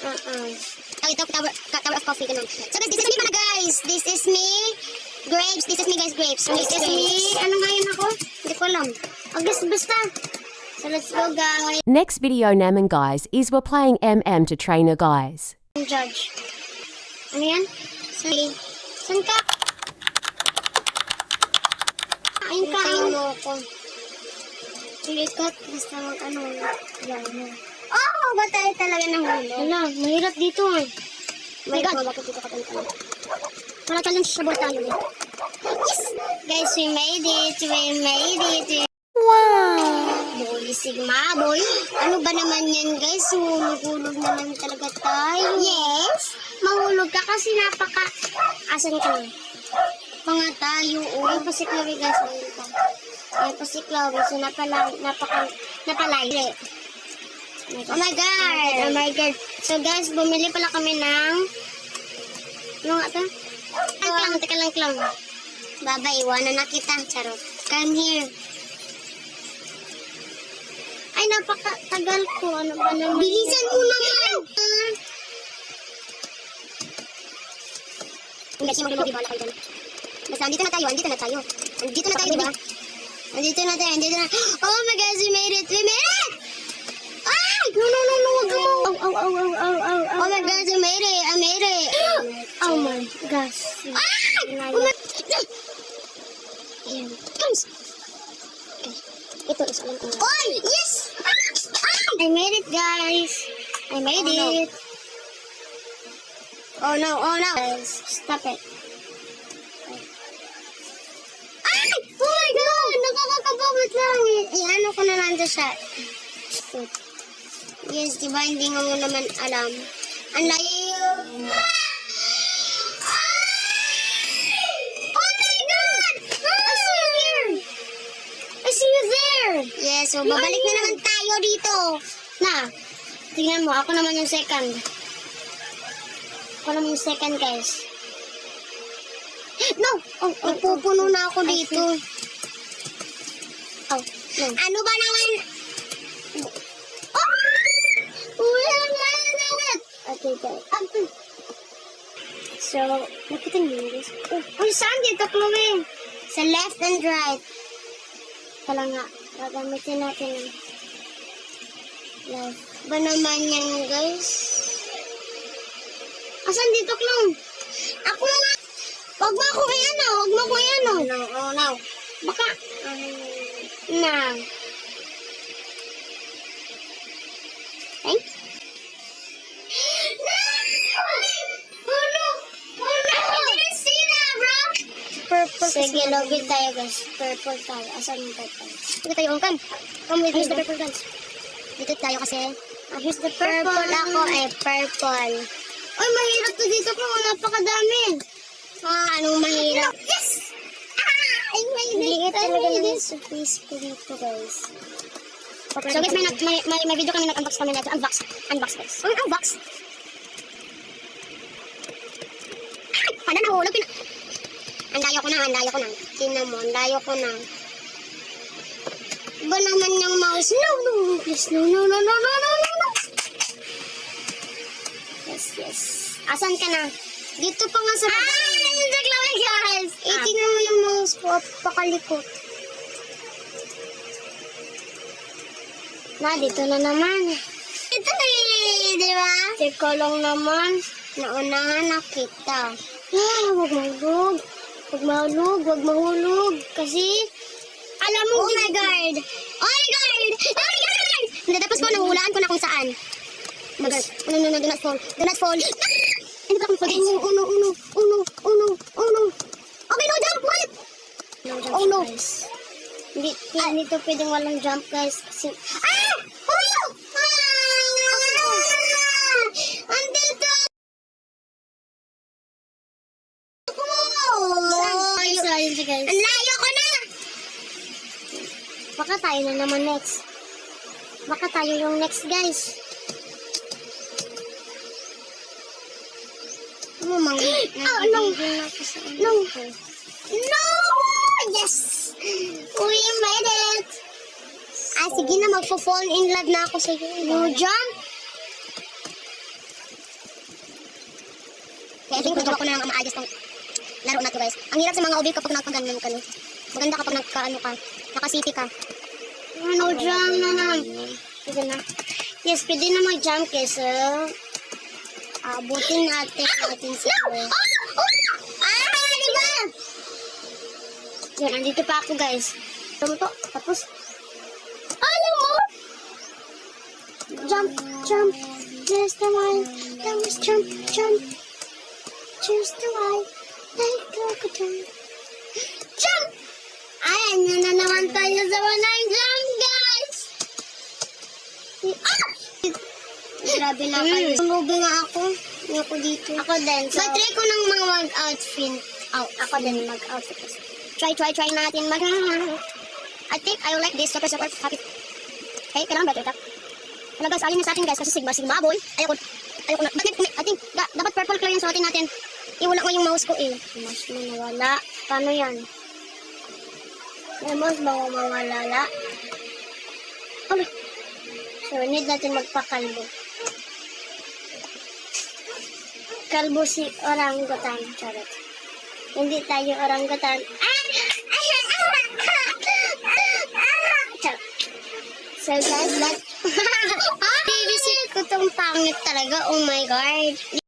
Ito, tower of coffee, ganun. So guys, this is me pala guys. This is me. Grapes. This is me guys, grapes. This is me. Ano nga yun ako? Hindi ko alam. Basta. So let's go guys. Next video naman guys is we're playing MM to trainer guys. Judge. Ano yan? Saan ka? Ayun ka. Ayun ako. Pilikat. Basta mag-ano. Oh, ba tayo talaga nahulog? Wala, mahirap dito eh. My God. Bakit dito ka tanong? Para challenge sa ball tayo. Yes! Guys, we made it. We made it. Wow! Boy, Sigma, boy. Ano ba naman yan, guys? Hulog-hulog naman talaga tayo. Yes! Mahulog ka kasi napaka... Asan ka na? Panga tayo. Ay, pasiklawi, guys. Ay, pasiklawi. So, napalayo. Oh my God! Oh my God! So, guys, bumili pala kami ng... Ano nga ito? Teka lang. Baba, iwanan na kita. Charot. Come here. Ay, napakatagal ko. Ano ba naman? Bilisan mo naman! Guys, yung mag-remote, bala kayo dyan. Basta, andito na tayo, diba? Andito na. Oh my God, we made it! Ay! No, wag mo! Oh my God, I made it! Oh my gosh. Ay! Oh my... Comes! Okay. Ito, isa lang. Oh, yes! I made it, guys! I made it! Oh no! Stop it. Ay! Oh my God! Nakakakabawit lang. Iano ko na lang siya. Yes, diba? Hindi nga mo naman alam. Ang layo. Oh my God! I see you there. Yes, so babalik na naman tayo dito. Na, tingnan mo. Ako naman yung second. Guys. No! Pupuno na ako dito. Oh, no. Ano ba naman? Okay, guys. So, nakita niyo guys. Oh, saan dito, Chloe? Sa left and right. Kala nga, gagamitin natin ang left. Ba naman yan, guys? Asan dito, Chloe? Ako nga. Huwag mo ako iano. No. Baka. Na. Thanks. Purple. Sige, login tayo guys. Purple tayo. Asan yung purple? Dito tayo, come. Come with me. Here's the purple guys. Dito tayo kasi. Here's the purple. Ako ay purple. Ay, mahirap to dito kung napakadami. Anong mahirap? Yes! Ay, mahirap talaga ng surprise ko dito guys. So guys, may video kami nag-unbox kami natin. Unbox guys. Unbox. Pada nahulog. Andayo ko na. Tingnan mo, andayo ko na. Ba naman yung mouse? No, please. No. Yes. Asan ka na? Dito pa nga sa baba. Naglawi guys. Tingnan mo yung mouse po. Pakalikot. Na, dito na naman. Ito na di ba? Teka lang naman. Naunahan na kita. Huwag mahulog. Kasi, alam mo, oh my God! Hindi, tapos po, nahulaan ko na kung saan. No, do not fall. Hindi ba kung fall? Uno. Okay, no jump, what? No jump, oh, no. Guys. Hindi to pwedeng walang jump, guys. Kasi, andito! Guys. Ang layo ko na! Baka tayo na naman next. Baka tayo yung next, guys. Oh, no! Yes! We made it! Sige na, magpo-fall in love na ako sa iyo. No jump? Kaya I think magawa ko na ng maayos tong laro na to guys. Ang hirap sa mga OB kapag nagpaganon ka. Maganda kapag nagkaano ka, nakasiti ka. Ano, jump na naman. Sige na. Yes, pwede na mag-jump kasi abutin natin si Chloe. Diba? Yan, andito pa ako guys. Ano to? Tapos, alam mo? Jump, jump. Just the one. That was jump, jump. Just the one. Like crocodile. Jump! Ayan, na naman tayo sa one jump, guys. Ah! Grabe na kayo. Tumubi nga ako. Ako dito. Ako din. So, try ko ng mga mag-outfit. Ako din mag-outfit. Try natin mag... I think I like this. Super happy. Okay, kailangan ba ito? Wala guys, alin na sa atin guys. Kasi sigma boy. Ayoko na. Bakit? I think, dapat purple color yung suotin natin. Iwala ko yung mouse ko eh. Mouse mo nawala. Paano yan? May mouse ba ko mawalala? Okay. So, need natin magpakalbo. Kalbo si orangutan. Charot. Hindi tayo orangutan. Charot. So guys, that... Bibisit ko tong pangit talaga. Oh my God.